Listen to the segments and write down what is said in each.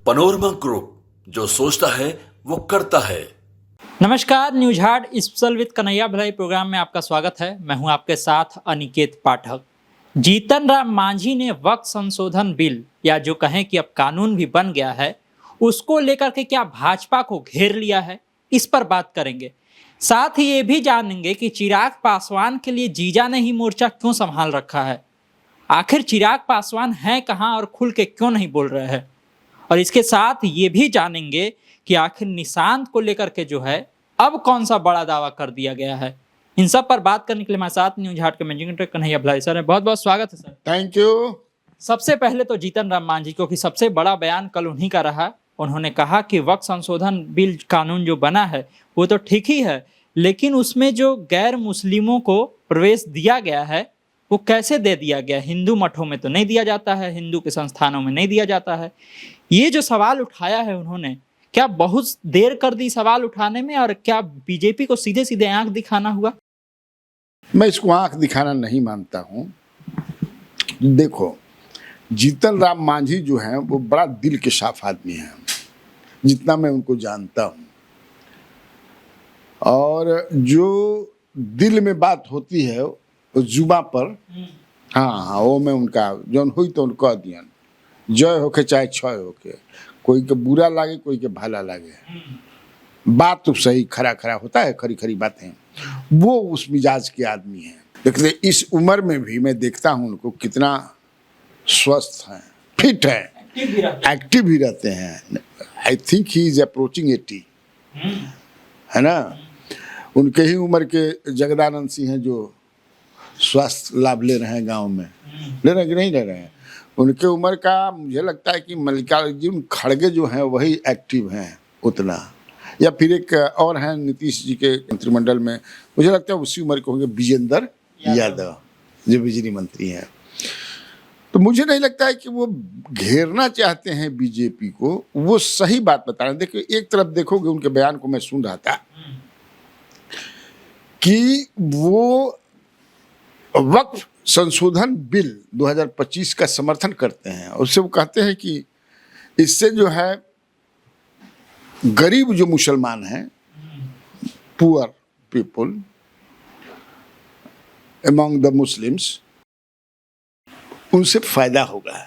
Panorama group, जो सोचता है वो करता है। नमस्कार, news heart special with Kanhaiya भलाई प्रोग्राम में आपका स्वागत है। मैं हूं आपके साथ अनिकेत पाठक। जीतन राम मांझी ने वक्त संशोधन बिल, या जो कहें कि अब कानून भी बन गया है, उसको लेकर के क्या भाजपा को घेर लिया है, इस पर बात करेंगे। साथ ही ये भी जानेंगे कि चिराग पासवान के लिए जीजा ने ही मोर्चा क्यों संभाल रखा है। आखिर चिराग पासवान हैं कहाँ और खुल के क्यों नहीं बोल रहे हैं। और इसके साथ ये भी जानेंगे कि आखिर निशांत को लेकर के जो है अब कौन सा बड़ा दावा कर दिया गया है। इन सब पर बात करने के लिए हमारे साथ न्यूज हार्ट के मैनेजिंग डायरेक्टर कन्हैया भलाई सर है। बहुत बहुत स्वागत है सर। Thank you. सबसे पहले तो जीतन राम मांझी, क्योंकि सबसे बड़ा बयान कल उन्हीं का रहा। उन्होंने कहा कि वक्त संशोधन बिल कानून जो बना है वो तो ठीक ही है, लेकिन उसमें जो गैर मुस्लिमों को प्रवेश दिया गया है वो कैसे दे दिया गया। हिंदू मठों में तो नहीं दिया जाता है, हिंदू के संस्थानों में नहीं दिया जाता है। ये जो सवाल उठाया है उन्होंने, क्या बहुत देर कर दी सवाल उठाने में, और क्या बीजेपी को सीधे सीधे आंख दिखाना हुआ? मैं इसको आंख दिखाना नहीं मानता हूं। देखो, जीतन राम मांझी जो हैं वो बड़ा दिल के साफ आदमी हैं, जितना मैं उनको जानता हूं। और जो दिल में बात होती है वो जुबा पर, हाँ, वो मैं उनका जौन हुई तो उनको दियन, जय होके चाहे क्षय होके, कोई के बुरा लागे कोई के भला लागे, बात तो सही खरा खरा होता है, खरी खरी बातें। वो उस मिजाज के आदमी हैं। देखते इस उम्र में भी मैं देखता हूं उनको कितना स्वस्थ हैं, फिट हैं, एक्टिव भी रहते हैं। I think he is approaching 80, है ना। उनके ही उम्र के जगदानंद सिंह हैं जो स्वास्थ्य लाभ ले रहे हैं गांव में, ले रहे हैं कि नहीं ले रहे हैं। उनके उम्र का मुझे लगता है कि मल्लिकार्जुन खड़गे जो हैं वही एक्टिव हैं उतना, या फिर एक और हैं नीतीश जी के मंत्रिमंडल में, मुझे लगता है उसी उम्र के होंगे, विजेंद्र यादव जो बिजली मंत्री हैं। तो मुझे नहीं लगता है कि वो घेरना चाहते हैं बीजेपी को। वो सही बात बता रहे हैं। देखिए, एक तरफ देखोगे उनके बयान को, मैं सुन रहा था कि वो वक्फ संशोधन बिल 2025 का समर्थन करते हैं। उससे वो कहते हैं कि इससे जो है गरीब जो मुसलमान हैं, poor people among the Muslims, उनसे फायदा होगा।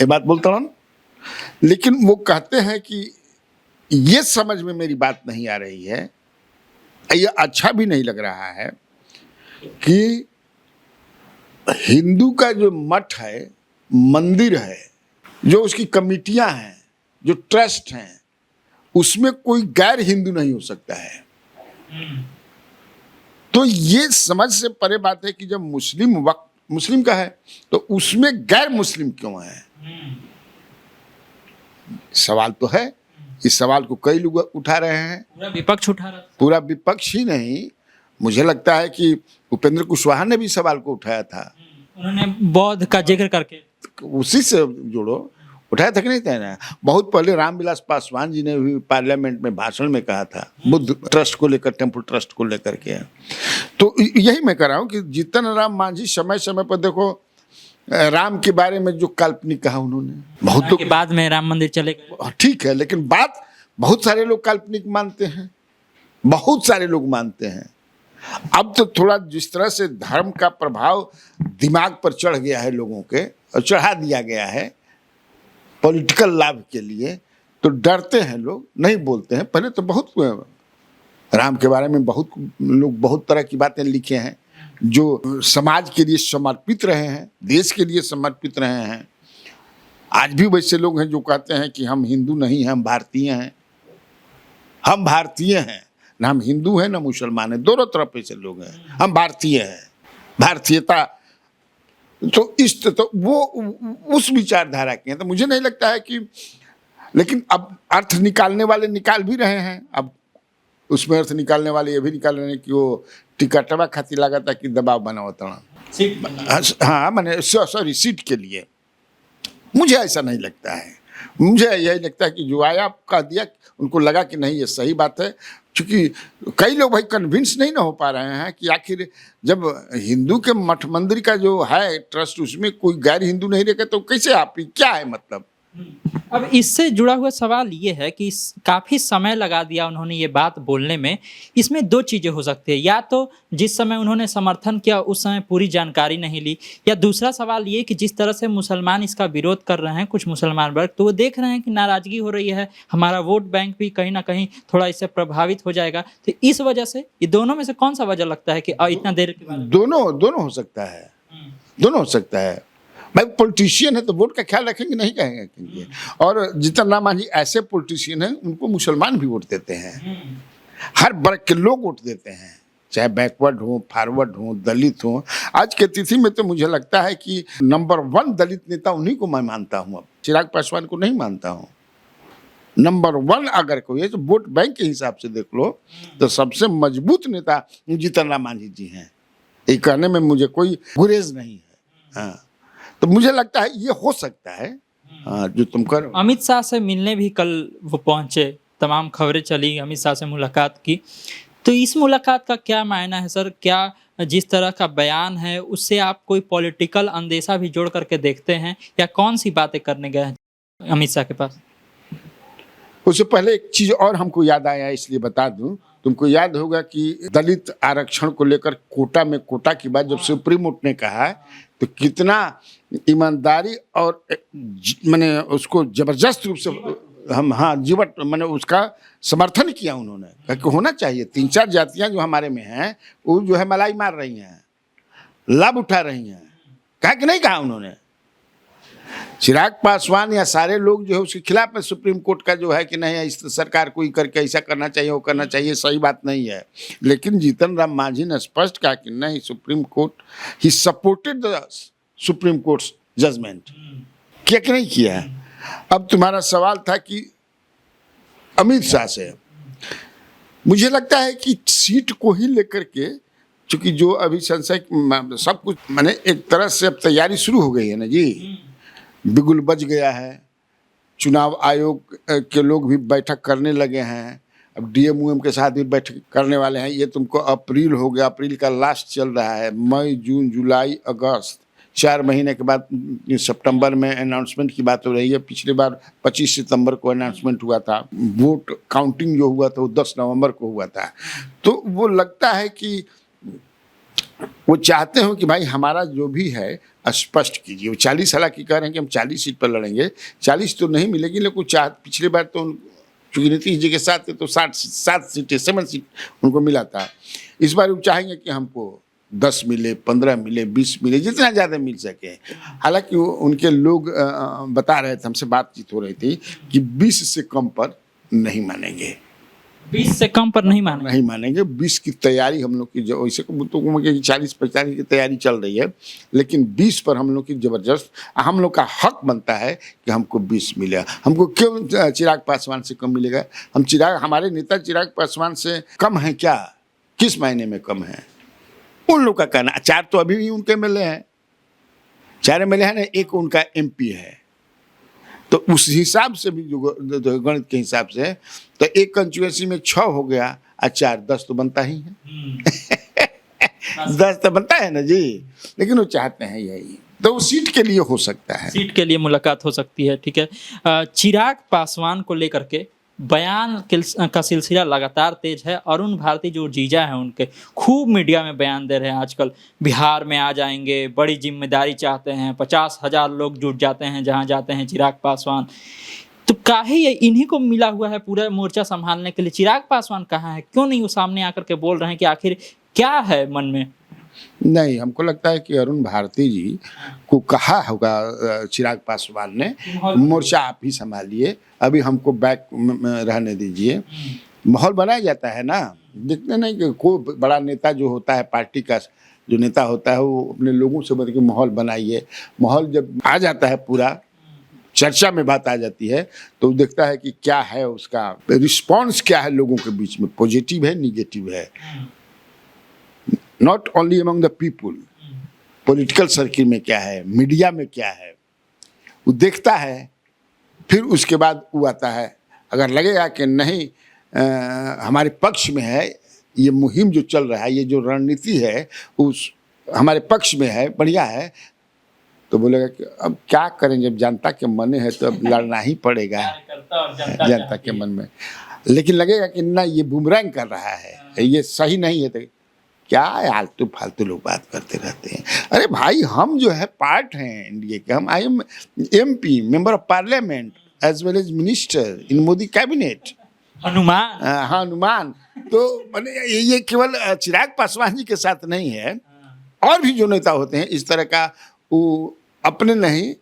ये बात बोलता हूँ। लेकिन वो कहते हैं कि ये समझ में मेरी बात नहीं आ रही है, ये अच्छा भी नहीं लग रहा है कि हिंदू का जो मठ है, मंदिर है, जो उसकी कमिटियां हैं, जो ट्रस्ट हैं, उसमें कोई गैर हिंदू नहीं हो सकता है। तो ये समझ से परे बात है कि जब मुस्लिम का है तो उसमें गैर मुस्लिम क्यों है। सवाल तो है। इस सवाल को कई लोग उठा रहे हैं, पूरा विपक्ष उठा रहा है। पूरा विपक्ष ही नहीं, मुझे लगता है कि उपेंद्र कुशवाहा ने भी सवाल को उठाया था। उन्होंने बौद्ध का जिक्र करके, उसी से जोड़ो, उठाया था कि नहीं था ना। बहुत पहले रामविलास पासवान जी ने भी पार्लियामेंट में भाषण में कहा था, बुद्ध ट्रस्ट को लेकर, टेम्पल ट्रस्ट को लेकर के। तो यही मैं कह रहा हूँ कि जीतन राम मांझी समय समय पर, देखो, राम के बारे में जो काल्पनिक कहा उन्होंने, बहुत के बाद में राम मंदिर चले गए, ठीक है, लेकिन बात बहुत सारे लोग काल्पनिक मानते हैं, बहुत सारे लोग मानते हैं। अब तो थोड़ा जिस तरह से धर्म का प्रभाव दिमाग पर चढ़ गया है लोगों के, और चढ़ा दिया गया है पॉलिटिकल लाभ के लिए, तो डरते हैं लोग, नहीं बोलते हैं। पहले तो बहुत राम के बारे में बहुत लोग बहुत तरह की बातें लिखे हैं, जो समाज के लिए समर्पित रहे हैं, देश के लिए समर्पित रहे हैं। आज भी वैसे लोग हैं जो कहते हैं कि हम हिंदू नहीं हैं, हम भारतीय हैं। हम भारतीय हैं, ना हम हिंदू हैं ना मुसलमान हैं, दोनों तरफ ऐसे लोग हैं। हम भारतीय हैं, भारतीयता, तो इस तो वो उस विचारधारा के हैं। तो मुझे नहीं लगता है कि, लेकिन अब अर्थ निकालने वाले निकाल भी रहे हैं। अब उसमें अर्थ निकालने वाले ये भी निकाल रहे हैं कि वो टिकटवा खातिर लगा था कि दबाव बनाओ तना, हाँ, मैंने सॉरी, सीट के लिए। मुझे ऐसा नहीं लगता है। मुझे यही लगता है कि जो आया कह दिया, उनको लगा कि नहीं ये सही बात है। क्योंकि कई लोग भाई कन्विंस नहीं ना हो पा रहे हैं कि आखिर जब हिंदू के मठ मंदिर का जो है ट्रस्ट, उसमें कोई गैर हिंदू नहीं रहेगा तो कैसे, आप क्या है मतलब। अब इससे जुड़ा हुआ सवाल ये है कि काफ़ी समय लगा दिया उन्होंने ये बात बोलने में। इसमें दो चीज़ें हो सकती है, या तो जिस समय उन्होंने समर्थन किया उस समय पूरी जानकारी नहीं ली, या दूसरा सवाल ये कि जिस तरह से मुसलमान इसका विरोध कर रहे हैं, कुछ मुसलमान वर्ग, तो वो देख रहे हैं कि नाराज़गी हो रही है, हमारा वोट बैंक भी कहीं ना कहीं थोड़ा इससे प्रभावित हो जाएगा। तो इस वजह से ये दोनों में से कौन सा वजह लगता है कि इतना देर के बाद? दोनों हो सकता है, दोनों हो सकता है। भाई पॉलिटिशियन है तो वोट का ख्याल रखेंगे, नहीं कहेंगे। और जीतन राम मांझी ऐसे पॉलिटिशियन हैं, उनको मुसलमान भी वोट देते हैं, हर वर्ग के लोग वोट देते हैं, चाहे बैकवर्ड हो, फॉरवर्ड हो, दलित हो। आज के तिथि में तो मुझे लगता है कि नंबर 1 दलित नेता उन्हीं को मैं मानता हूँ, अब चिराग पासवान को नहीं मानता हूँ। नंबर 1 अगर कोई है तो वोट बैंक के हिसाब से देख लो तो सबसे मजबूत नेता जीतन राम मांझी जी हैं। ये कहने में मुझे कोई गुरेज नहीं है। हाँ, तो मुझे लगता है ये हो सकता है। हाँ, जो तुम कर अमित शाह से मिलने भी कल वो पहुंचे, तमाम खबरें चली, अमित शाह से मुलाकात की। तो इस मुलाकात का क्या मायना है सर? क्या जिस तरह का बयान है उससे आप कोई पॉलिटिकल अंदेशा भी जोड़ करके देखते हैं, या कौन सी बातें करने गए हैं अमित शाह के पास? उससे पहले एक चीज और हमको याद आया, इसलिए बता दूं। तुमको याद होगा कि दलित आरक्षण को लेकर कोटा की बात जब सुप्रीम कोर्ट ने कहा तो कितना ईमानदारी और मैंने उसको जबरदस्त रूप से जीवट मैंने उसका समर्थन किया। उन्होंने कहा कि होना चाहिए। 3-4 जातियां जो हमारे में हैं वो जो है मलाई मार रही हैं, लाभ उठा रही हैं। कहा कि नहीं कहा उन्होंने? चिराग पासवान या सारे लोग जो है उसके खिलाफ में सुप्रीम कोर्ट का जो है कि नहीं इस सरकार को ही करके ऐसा करना चाहिए, वो करना चाहिए, सही बात नहीं है। लेकिन जीतन राम मांझी ने स्पष्ट कहा कि नहीं, सुप्रीम कोर्ट ही supported the Supreme Court judgement. क्या कि नहीं किया? अब तुम्हारा सवाल था कि अमित शाह से, मुझे लगता है कि सीट को ही लेकर के, चूंकि जो अभी संशय सब कुछ मैंने एक तरह से अब तैयारी शुरू हो गई है ना जी, बिगुल बज गया है। चुनाव आयोग के लोग भी बैठक करने लगे हैं, अब डीएम के साथ भी बैठक करने वाले हैं। ये तुमको अप्रैल हो गया, अप्रैल का लास्ट चल रहा है, मई, जून, जुलाई, अगस्त, 4 महीने के बाद सितंबर में अनाउंसमेंट की बात हो रही है। पिछली बार 25 सितंबर को अनाउंसमेंट हुआ था। वोट काउंटिंग जो हुआ था वो 10 नवंबर को हुआ था। तो वो लगता है कि वो चाहते हो कि भाई हमारा जो भी है स्पष्ट कीजिए। वो 40 हालांकि कह रहे हैं कि हम 40 सीट पर लड़ेंगे, 40 तो नहीं मिलेगी, लेकिन पिछली बार तो चूंकि नीतीश जी के साथ थे तो 7 सीटें 7 सीट उनको मिला था। इस बार वो चाहेंगे कि हमको 10 मिले, 15 मिले, 20 मिले, जितना ज़्यादा मिल सके। हालांकि उनके लोग बता रहे थे, हमसे बातचीत हो रही थी कि 20 से कम पर नहीं मानेंगे। 20 से कम पर नहीं मानेंगे। 20 की तैयारी हम लोग की, जो वैसे तो 40-45 की तैयारी चल रही है, लेकिन 20 पर हम लोग की जबरदस्त, हम लोग का हक बनता है कि हमको 20 मिलेगा। हमको क्यों चिराग पासवान से कम मिलेगा? हमारे नेता चिराग पासवान से कम है क्या? किस मायने में कम है? उन लोग का कहना, 4 तो अभी भी उनके एमएलए हैं, 4 एमएलए हैं ना, 1 उनका एमपी है। तो उस हिसाब से भी जो गणित के हिसाब से तो 1 कंस्टिट्यूएंसी में 6 हो गया और 4, 10 तो बनता ही है। 10 तो बनता है ना जी। लेकिन वो चाहते हैं यही, तो वो सीट के लिए हो सकता है, सीट के लिए मुलाकात हो सकती है। ठीक है, चिराग पासवान को लेकर के बयान का सिलसिला लगातार तेज है। अरुण भारती जो जीजा हैं उनके खूब मीडिया में बयान दे रहे हैं आजकल, बिहार में आ जाएंगे, बड़ी जिम्मेदारी चाहते हैं, 50,000 लोग जुट जाते हैं जहां जाते हैं चिराग पासवान। तो काहे ये इन्हीं को मिला हुआ है पूरा मोर्चा संभालने के लिए? चिराग पासवान कहाँ है? क्यों नहीं वो सामने आकर के बोल रहे हैं कि आखिर क्या है मन में? नहीं, हमको लगता है कि अरुण भारती जी को कहा होगा चिराग पासवान ने, मोर्चा आप ही संभालिए, अभी हमको बैक रहने दीजिए। माहौल बनाया जाता है ना, देखते नहीं कि कोई बड़ा नेता जो होता है, पार्टी का जो नेता होता है, वो अपने लोगों से बोल के माहौल बनाइए। माहौल जब आ जाता है, पूरा चर्चा में बात आ जाती है, तो देखता है कि क्या है उसका रिस्पॉन्स, क्या है लोगों के बीच में, पॉजिटिव है, निगेटिव है। Not only among the people, political circle में क्या है, मीडिया में क्या है, वो देखता है। फिर उसके बाद वो आता है, अगर लगेगा कि नहीं हमारे पक्ष में है, ये मुहिम जो चल रहा है, ये जो रणनीति है उस हमारे पक्ष में है, बढ़िया है, तो बोलेगा कि अब क्या करें, जब जनता के मन है तो अब लड़ना ही पड़ेगा जनता के मन में। लेकिन लगेगा कि ना ये बुमरैंग कर रहा है, ये सही नहीं है, तो क्या आलतू फालतू लोग बात करते रहते हैं। अरे भाई, हम जो है पार्ट हैं इंडिया के, हम I am MP, member of parliament as well as minister in Modi cabinet. अनुमान हाँ, अनुमान। तो मैंने ये केवल चिराग पासवान जी के साथ नहीं है, और भी जो नेता होते हैं इस तरह का, वो अपने नहीं,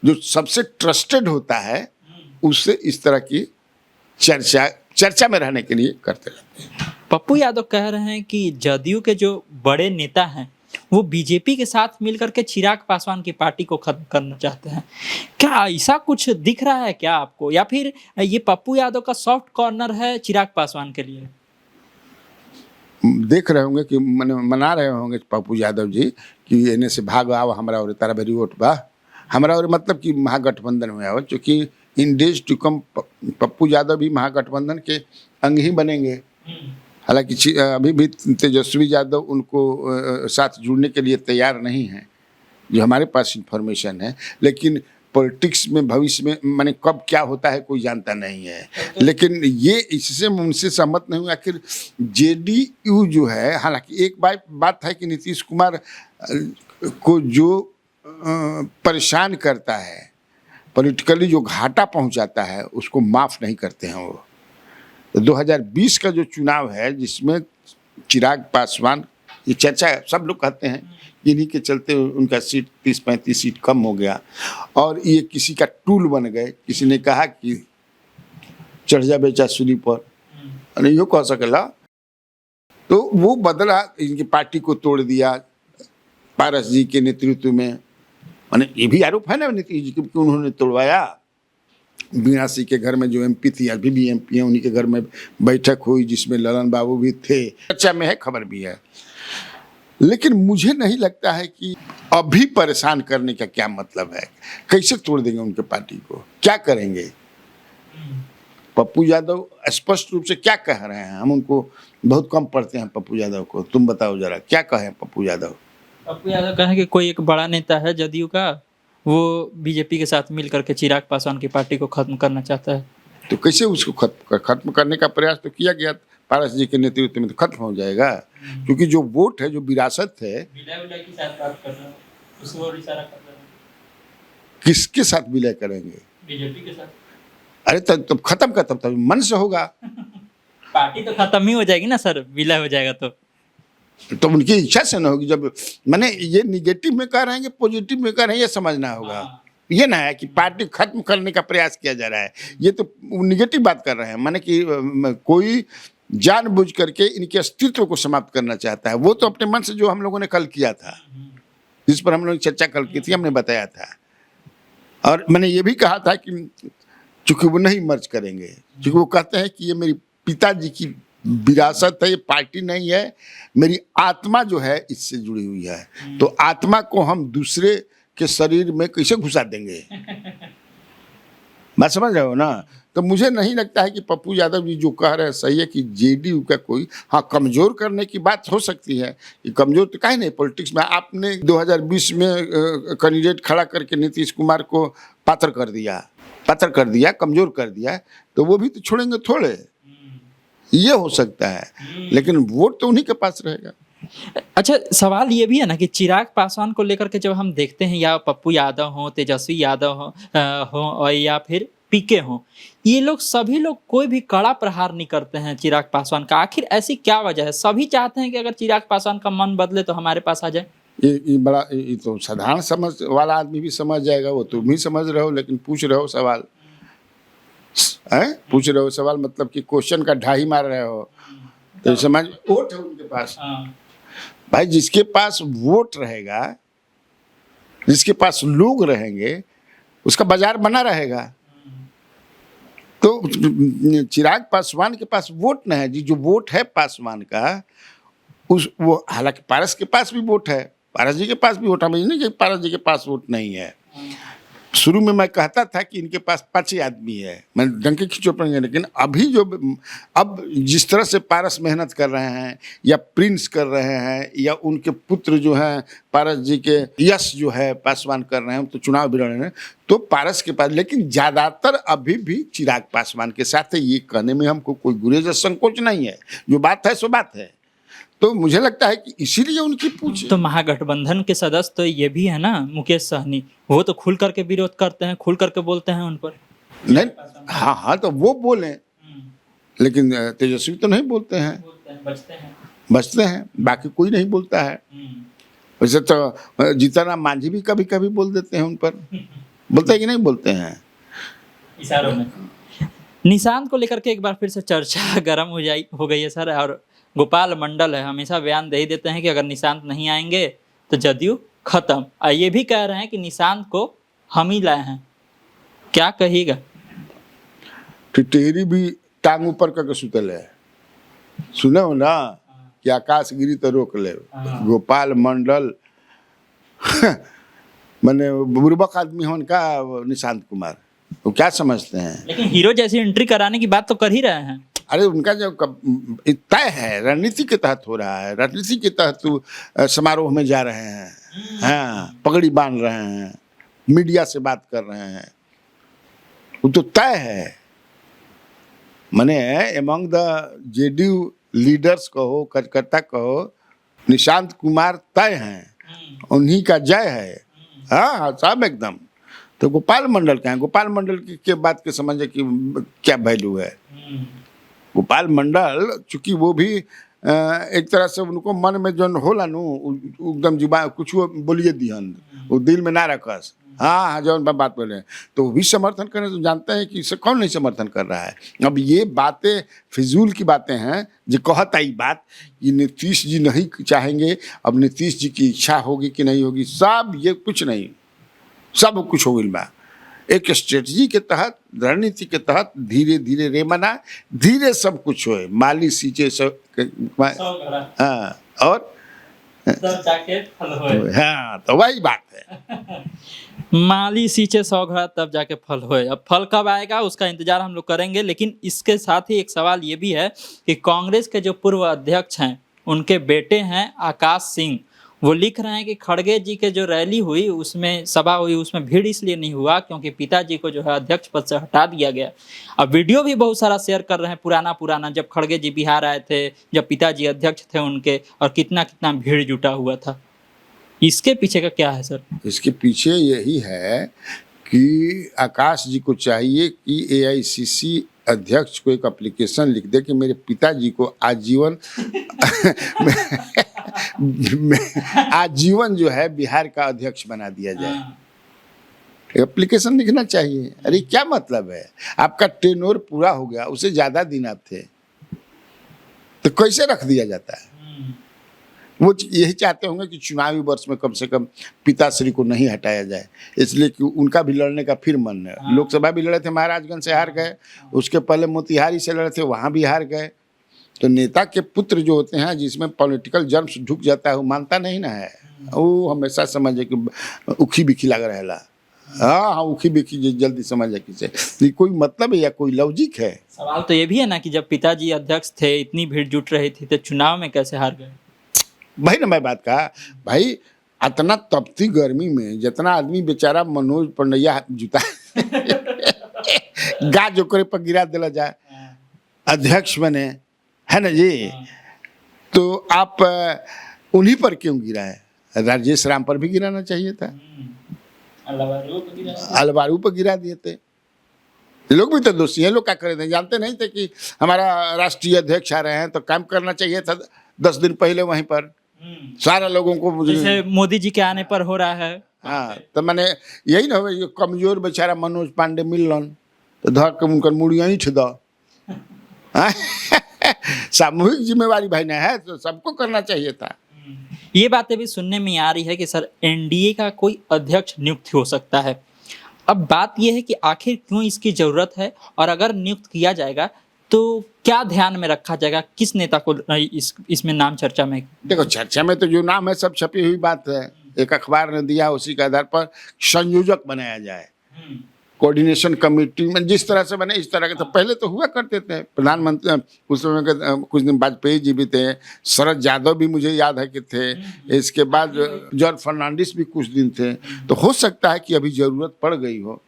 जो सबसे ट्रस्टेड होता है उससे इस तरह की चर्चा में रहने के लिए करते रहते हैं। पप्पू यादव कह रहे हैं कि जदयू के जो बड़े नेता हैं वो बीजेपी के साथ मिलकर के चिराग पासवान की पार्टी को खत्म करना चाहते हैं। क्या ऐसा कुछ दिख रहा है क्या आपको, या फिर ये पप्पू यादव का सॉफ्ट कॉर्नर है चिराग पासवान के लिए? देख रहे होंगे कि मना रहे होंगे पप्पू यादव जी कि एने से भाग आओ, हमरा और तारा बेरी वोट बा, हमरा और मतलब कि महागठबंधन में आओ, क्योंकि in days to come Pappu Yadav भी महागठबंधन के अंग ही बनेंगे। हालांकि अभी भी तेजस्वी यादव उनको साथ जुड़ने के लिए तैयार नहीं है, जो हमारे पास इंफॉर्मेशन है। लेकिन पॉलिटिक्स में भविष्य में माने कब क्या होता है कोई जानता नहीं है। लेकिन ये इससे उनसे सहमत नहीं हुआ। आखिर JDU जो है, हालांकि एक बात है कि नीतीश कुमार को जो परेशान करता है, पॉलिटिकली जो घाटा पहुंचाता है, उसको माफ़ नहीं करते हैं वो। 2020 का जो चुनाव है जिसमें चिराग पासवान, ये चर्चा सब लोग कहते हैं इन्हीं के चलते उनका सीट 30-35 सीट कम हो गया, और ये किसी का टूल बन गए। किसी ने कहा कि चढ़ जा बेचा सूली पर, नहीं यो कह सकेला, तो वो बदला, इनकी पार्टी को तोड़ दिया पारस जी के नेतृत्व में। माने ये भी आरोप है ना नीतीश जी कि उन्होंने तोड़वाया। बीणा सिंह के घर में जो MP थी, अभी भी MP है, उन्हीं के घर में बैठक हुई जिसमें ललन बाबू भी थे, चर्चा में है, खबर भी है। लेकिन मुझे नहीं लगता है कि अभी परेशान करने का क्या मतलब है। कैसे तोड़ देंगे उनके पार्टी को, क्या करेंगे? पप्पू यादव स्पष्ट रूप से क्या कह रहे हैं? हम उनको बहुत कम पढ़ते हैं पप्पू यादव को, तुम बताओ जरा क्या कहें पप्पू यादव? पप्पू यादव कहें कि कोई एक बड़ा नेता है जदयू का, वो बीजेपी के साथ मिल करके चिराग पासवान की पार्टी को खत्म करना चाहता है। तो कैसे उसको खत्म करने का प्रयास तो किया गया पारस जी के नेतृत्व में, तो खत्म हो जाएगा। क्योंकि जो वोट है, जो विरासत है, किसके साथ विलय करेंगे? बीजेपी के साथ। अरे तब खत्म का तब मन से होगा। पार्टी तो खत्म ही हो जाएगी ना सर, विलय हो जाएगा तो उनकी इच्छा से ना होगी। जब मैंने ये निगेटिव में कह रहे हैं कि पॉजिटिव में कह रहे हैं, ये समझना होगा। ये ना है कि पार्टी खत्म करने का प्रयास किया जा रहा है, ये तो निगेटिव बात कर रहे हैं। माने कि कोई जानबूझ करके इनके अस्तित्व को समाप्त करना चाहता है। वो तो अपने मन से, जो हम लोगों ने कल किया था, जिस पर हम लोग चर्चा कल की थी, हमने बताया था। और मैंने ये भी कहा था कि चूंकि वो नहीं मर्ज करेंगे, क्योंकि वो कहते हैं कि ये मेरी पिताजी की विरासत है, ये पार्टी नहीं है, मेरी आत्मा जो है इससे जुड़ी हुई है। तो आत्मा को हम दूसरे के शरीर में कैसे घुसा देंगे? बात समझ रहे हो ना? तो मुझे नहीं लगता है कि पप्पू यादव जी जो कह रहे हैं सही है कि JDU का कोई, हाँ, कमजोर करने की बात हो सकती है। कि कमजोर तो काहे नहीं, पॉलिटिक्स में आपने 2020 में कैंडिडेट खड़ा करके नीतीश कुमार को पात्र कर दिया, कमजोर कर दिया, तो वो भी तो छोड़ेंगे थोड़े। ये हो सकता है, लेकिन वोट तो उन्हीं के पास रहेगा। अच्छा, सवाल ये भी है ना कि चिराग पासवान को लेकर के जब हम देखते हैं, या पप्पू यादव हो, तेजस्वी यादव हो और या फिर PK हो, ये लोग सभी लोग कोई भी कड़ा प्रहार नहीं करते हैं चिराग पासवान का। आखिर ऐसी क्या वजह है? सभी चाहते हैं कि अगर चिराग पासवान का मन बदले तो हमारे पास आ जाए। ये तो साधारण समझ वाला आदमी भी समझ जाएगा। वो तुम ही समझ रहे हो, लेकिन पूछ रहे हो सवाल, पूछ रहे हो सवाल, मतलब कि क्वेश्चन का ढाई मार रहे हो। तो समझ, वोट है उनके पास। भाई, जिसके पास वोट रहेगा, जिसके पास लोग रहेंगे, उसका बाजार बना रहेगा। तो चिराग पासवान के पास वोट नहीं है जी। जो वोट है पासवान का, वो हालांकि पारस के पास भी वोट है, पारस जी के पास भी वोट है, नहीं कि पारस जी के पास वोट नहीं है। शुरू में मैं कहता था कि इनके पास 5 ही आदमी है, मैं डंके खींचो पड़ेंगे, लेकिन अभी जो अब जिस तरह से पारस मेहनत कर रहे हैं या प्रिंस कर रहे हैं या उनके पुत्र जो हैं पारस जी के यश जो है पासवान कर रहे हैं, तो चुनाव भी लड़ रहे हैं, तो पारस के पास, लेकिन ज़्यादातर अभी भी चिराग पासवान के साथ है। ये कहने में हमको कोई गुरेज संकोच नहीं है, जो बात है सो बात है। तो मुझे लगता है कि इसीलिए उनकी पूछ। तो महागठबंधन के सदस्य तो ये भी है ना, मुकेश सहनी, वो तो खुल करके विरोध करते हैं, खुल करके बोलते हैं उन पर। नहीं, हाँ, तो वो बोले, लेकिन तेजस्वी तो नहीं बोलते हैं, बचते हैं, बाकी कोई नहीं बोलता है। वैसे तो जीतन राम मांझी भी कभी कभी बोल देते हैं उन पर, बोलते हैं कि नहीं बोलते हैं, इशारों में। निशांत को लेकर के एक बार फिर से चर्चा गर्म हो गई है सर, और गोपाल मंडल है, हमेशा बयान दे ही देते हैं कि अगर निशांत नहीं आएंगे तो जदयू खत्म। ये भी कह रहे हैं कि निशांत को हम ही लाए हैं, क्या कहिएगा? टिटहरी भी टांग ऊपर करके सुतल है, सुने हो ना कि आकाश गिरी तो रोक ले। गोपाल मंडल मैंने बुर्बक आदमी है उनका, निशांत कुमार, वो क्या समझते हैं? लेकिन हीरो जैसी एंट्री कराने की बात तो कर ही रहे हैं। अरे उनका जो तय है, रणनीति के तहत हो रहा है, रणनीति के तहत समारोह में जा रहे हैं, हाँ, पगड़ी बांध रहे हैं, मीडिया से बात कर रहे हैं, वो तो तय है। माने एमंग द जेडीयू लीडर्स कहो, कार्यकर्ता कहो, निशांत कुमार तय हैं, उन्हीं का जय है, हाँ सब एकदम। तो गोपाल मंडल क्या है? गोपाल मंडल की बात के समझे कि क्या वैल्यू है। गोपाल मंडल चूंकि वो भी एक तरह से उनको मन में जो होला नु एकदम जुबान कुछ वो बोलिए दिहन, वो दिल में ना रखस, हाँ जो बात बोले तो वो भी समर्थन करें। तो जानते हैं कि इसे कौन नहीं समर्थन कर रहा है। अब ये बातें फिजूल की बातें हैं, जो कहता ही बात कि नीतीश जी नहीं चाहेंगे, अब नीतीश जी की इच्छा होगी कि नहीं होगी, सब ये कुछ नहीं, सब कुछ हो गया एक स्ट्रेटजी के तहत, रणनीति के तहत, धीरे धीरे रेमना, धीरे सब कुछ होए, माली सींचे सब, हाँ, और हाँ, तो वही बात है, माली सींचे 100 घड़ा तब जाके फल होए। अब फल कब आएगा उसका इंतजार हम लोग करेंगे। लेकिन इसके साथ ही एक सवाल ये भी है कि कांग्रेस के जो पूर्व अध्यक्ष हैं, उनके बेटे हैं आकाश सिंह, वो लिख रहे हैं कि खड़गे जी के जो रैली हुई, उसमें सभा हुई, उसमें भीड़ इसलिए नहीं हुआ क्योंकि पिताजी को जो है अध्यक्ष पद से हटा दिया गया। अब वीडियो भी बहुत सारा शेयर कर रहे हैं, पुराना जब खड़गे जी बिहार आए थे, जब पिताजी अध्यक्ष थे उनके, और कितना कितना भीड़ जुटा हुआ था। इसके पीछे का क्या है सर? इसके पीछे यही है कि आकाश जी को चाहिए कि एआईसीसी अध्यक्ष को एक एप्लीकेशन लिख दे कि मेरे पिताजी को आजीवन आजीवन जो है बिहार का अध्यक्ष बना दिया जाए। एप्लीकेशन लिखना चाहिए। अरे क्या मतलब है, आपका टेन्योर पूरा हो गया, उससे ज्यादा दिन आप थे, तो कैसे रख दिया जाता है? वो यही चाहते होंगे कि चुनावी वर्ष में कम से कम पिताश्री को नहीं हटाया जाए, इसलिए कि उनका भी लड़ने का फिर मन है। लोकसभा भी लड़े थे, महाराजगंज से हार गए, उसके पहले मोतिहारी से लड़े थे, वहाँ भी हार गए। तो नेता के पुत्र जो होते हैं, जिसमें पॉलिटिकल जर्म्स ढुक जाता है, वो मानता नहीं ना है, वो हमेशा समझे कि उखी बिखी लग रहेला, हाँ उखी बिखी जल्दी समझ जाए किसे, कोई मतलब है या कोई लॉजिक है? सवाल तो ये भी है ना कि जब पिताजी अध्यक्ष थे, इतनी भीड़ जुट रही थी, तो चुनाव में कैसे हार गए? भाई ना मैं बात कहा, भाई इतना तपती गर्मी में जितना आदमी बेचारा मनोज पंडैया जुटा गा जो करे पर गिरा दिला जाए, अध्यक्ष बने, है ना जी, तो आप उन्हीं पर क्यों गिरा है? राजेश राम पर भी गिराना चाहिए था, अलवारू पर गिरा दिए थे। लोग भी तो दोषी हैं, लोग क्या करे थे, जानते नहीं थे कि हमारा राष्ट्रीय अध्यक्छ आ रहे हैं, तो काम करना चाहिए था 10 दिन पहले वहीं पर सारा लोगों को, जैसे मोदी जी के आने पर हो रहा है। हाँ, तो मैंने यही ना, ये कमजोर बेचारा मनोज पांडे मिलन तो धर के उनकर मुड़िया ही दो। सामूहिक जिम्मेवारी भाई ने है, तो सबको करना चाहिए था। ये बातें भी सुनने में आ रही है कि सर एनडीए का कोई अध्यक्ष नियुक्त हो सकता है। अब बात यह है कि आखिर क्यों इसकी जरूरत है, और अगर नियुक्त किया जाएगा तो क्या ध्यान में रखा जाएगा, किस नेता को इसमें नाम चर्चा में? देखो, चर्चा में तो जो नाम है सब छपी हुई बात है, एक अखबार ने दिया, उसी के आधार पर संयोजक बनाया जाए, कोऑर्डिनेशन कमेटी में जिस तरह से बने इस तरह के तो पहले तो हुआ करते थे प्रधानमंत्री उस समय के कुछ दिन वाजपेयी जी भी थे, शरद यादव भी मुझे याद है कि थे, इसके बाद जॉर्ज फर्नांडिस भी कुछ दिन थे। तो हो सकता है कि अभी जरूरत पड़ गई हो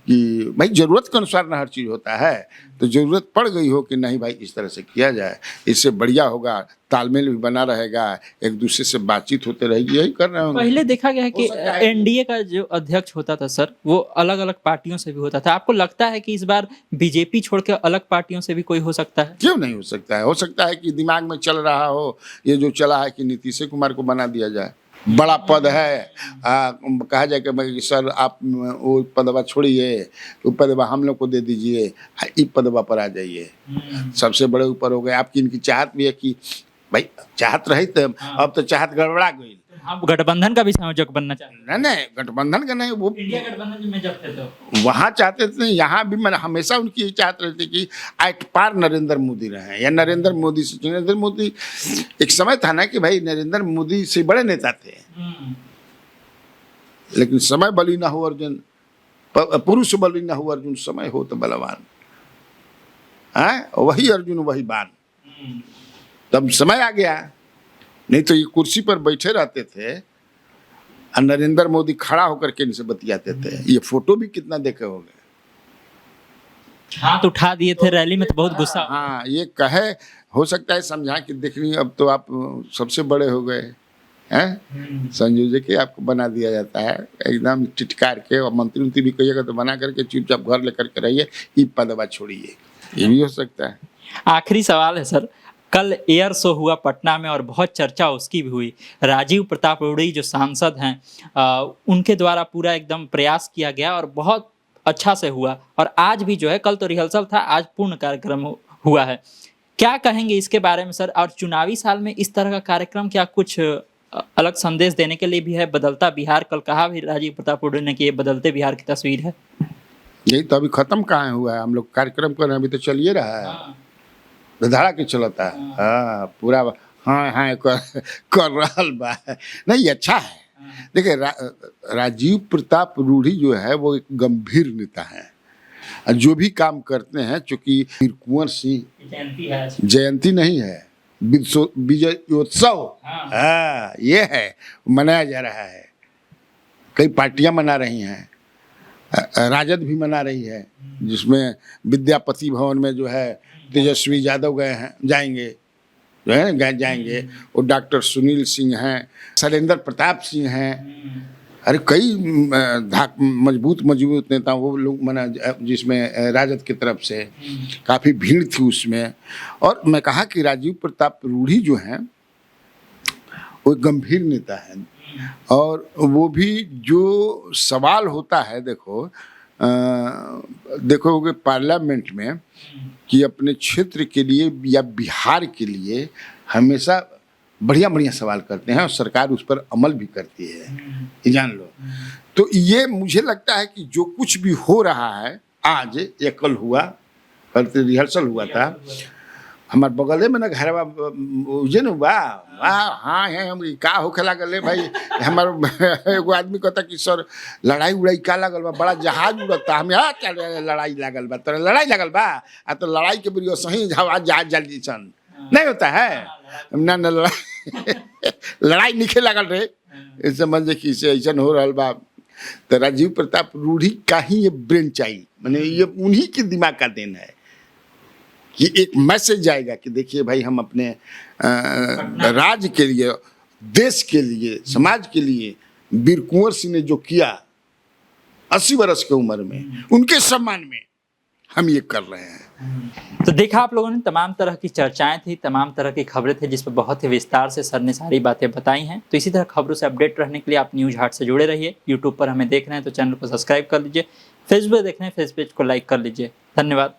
कि भाई जरूरत के अनुसार ना हर चीज़ होता है, तो जरूरत पड़ गई हो कि नहीं भाई इस तरह से किया जाए, इससे बढ़िया होगा, तालमेल भी बना रहेगा, एक दूसरे से बातचीत होते रहेगी, यही कर रहे होंगे। पहले देखा गया है कि एनडीए का जो अध्यक्ष होता था सर, वो अलग अलग पार्टियों से भी होता था। आपको लगता है कि इस बार बीजेपी छोड़ के अलग पार्टियों से भी कोई हो सकता है? क्यों नहीं हो सकता है? हो सकता है कि दिमाग में चल रहा हो ये जो चला है कि नीतीश कुमार को बना दिया जाए, बड़ा पद है, कहा जाए कि सर आप वो पदवा छोड़िए, वो पदवा हम लोग को दे दीजिए, इस पदवा पर आ जाइए, सबसे बड़े ऊपर हो गए। आपकी इनकी चाहत भी है कि भाई चाहत रही तो अब तो चाहत गड़बड़ा गई। आप गठबंधन का भी संयोजक बनना चाहते हैं? नहीं गठबंधन का नहीं, वो इंडिया गठबंधन में जब थे तो वहाँ चाहते थे, यहाँ भी मैंने हमेशा उनकी चाहत रहती कि एट पार नरेंद्र मोदी रहे, या नरेंद्र मोदी से। नरेंद्र मोदी एक समय था ना कि भाई नरेंद्र मोदी से बड़े नेता थे, लेकिन समय बली ना हो अर्जुन, पुरुष बली ना हो अर्जुन, समय हो तो बलवान है, वही अर्जुन वही बाण। तब समय आ गया, नहीं तो ये कुर्सी पर बैठे रहते थे और नरेंद्र मोदी खड़ा होकर के इनसे बतियाते थे। ये फोटो भी कितना देखे होंगे, हाथ उठा दिए थे रैली में, तो बहुत गुस्सा। हाँ ये कहे, हो सकता है समझा कि देखनी अब तो आप सबसे बड़े हो गए हैं, संयोजक ही आपको बना दिया जाता है एकदम टिटकार के, और मंत्री भी कहिएगा तो बना करके चुपचाप घर लेकर के रहिए, ये पदवा छोड़िए, ये भी हो सकता है। आखिरी सवाल है सर, कल एयर शो हुआ पटना में और बहुत चर्चा उसकी भी हुई। राजीव प्रताप रूढ़ी जो सांसद हैं, उनके द्वारा पूरा एकदम प्रयास किया गया और बहुत अच्छा से हुआ, और आज भी जो है, कल तो रिहर्सल था, आज पूर्ण कार्यक्रम हुआ है। क्या कहेंगे इसके बारे में सर? और चुनावी साल में इस तरह का कार्यक्रम क्या कुछ अलग संदेश देने के लिए भी है? बदलता बिहार, कल कहा भी राजीव प्रताप रूढ़ी ने कि ये बदलते बिहार की तस्वीर है। यही तो अभी खत्म कहाँ हुआ है, हम लोग कार्यक्रम कर रहे हैं, अभी तो चलिए रहा है, धड़ा के चलता है। हाँ पूरा हाँ कर रहा बा, नहीं अच्छा है। देखिए राजीव प्रताप रूढ़ी जो है वो एक गंभीर नेता है, जो भी काम करते हैं, चूंकि वीर कुंवर सिंह जयंती नहीं है, विजयोत्सव हाँ ये है, मनाया जा रहा है, कई पार्टियां मना रही हैं, राजद भी मना रही है, जिसमें विद्यापति भवन में जो है तेजस्वी यादव गए हैं, जाएंगे जो है जाएंगे, और डॉक्टर सुनील सिंह हैं, शैलेंद्र प्रताप सिंह हैं, अरे कई मजबूत नेता वो लोग मना, जिसमें राजद की तरफ से काफ़ी भीड़ थी उसमें। और मैं कहा कि राजीव प्रताप रूढ़ी जो हैं वो गंभीर नेता है, और वो भी जो सवाल होता है, देखोगे पार्लियामेंट में कि अपने क्षेत्र के लिए या बिहार के लिए हमेशा बढ़िया सवाल करते हैं, और सरकार उस पर अमल भी करती है, ये जान लो। तो ये मुझे लगता है कि जो कुछ भी हो रहा है, आज ये कल हुआ, कल रिहर्सल हुआ था हमारे बगले में ना, घरवा उजन हुआ, हाँ है हम का होखे लागल भाई, हमारे एगो आदमी कहता कि सर लड़ाई उड़ाई का लागल बा, बड़ा जहाज उड़ता, हम लड़ाई लागल बा, तो लड़ाई लागल बा, आ तो लड़ाई के बिरियो सही जहाज जल्दी सन नहीं होता है ना, लड़ाई निखे लागल रे, समझ कि ऐसा हो रहा बा। तो राजीव प्रताप रूढ़ी का ही ये ब्रेन चाहिए, मैंने ये उन्हीं के दिमाग का देन है कि एक मैसेज जाएगा कि देखिए भाई हम अपने राज्य के लिए, देश के लिए, समाज के लिए वीर कुंवर सिंह ने जो किया 80 वर्ष की उम्र में, उनके सम्मान में हम ये कर रहे हैं। तो देखा आप लोगों ने, तमाम तरह की चर्चाएं थी, तमाम तरह की खबरें थी, जिस पर बहुत ही विस्तार से सर ने सारी बातें बताई हैं। तो इसी तरह खबरों से अपडेट रहने के लिए आप न्यूज़ हाट से जुड़े रहिए। यूट्यूब पर हमें देख रहे हैं तो चैनल को सब्सक्राइब कर लीजिए, फेसबुक देख रहे हैं फेसबुक को लाइक कर लीजिए। धन्यवाद।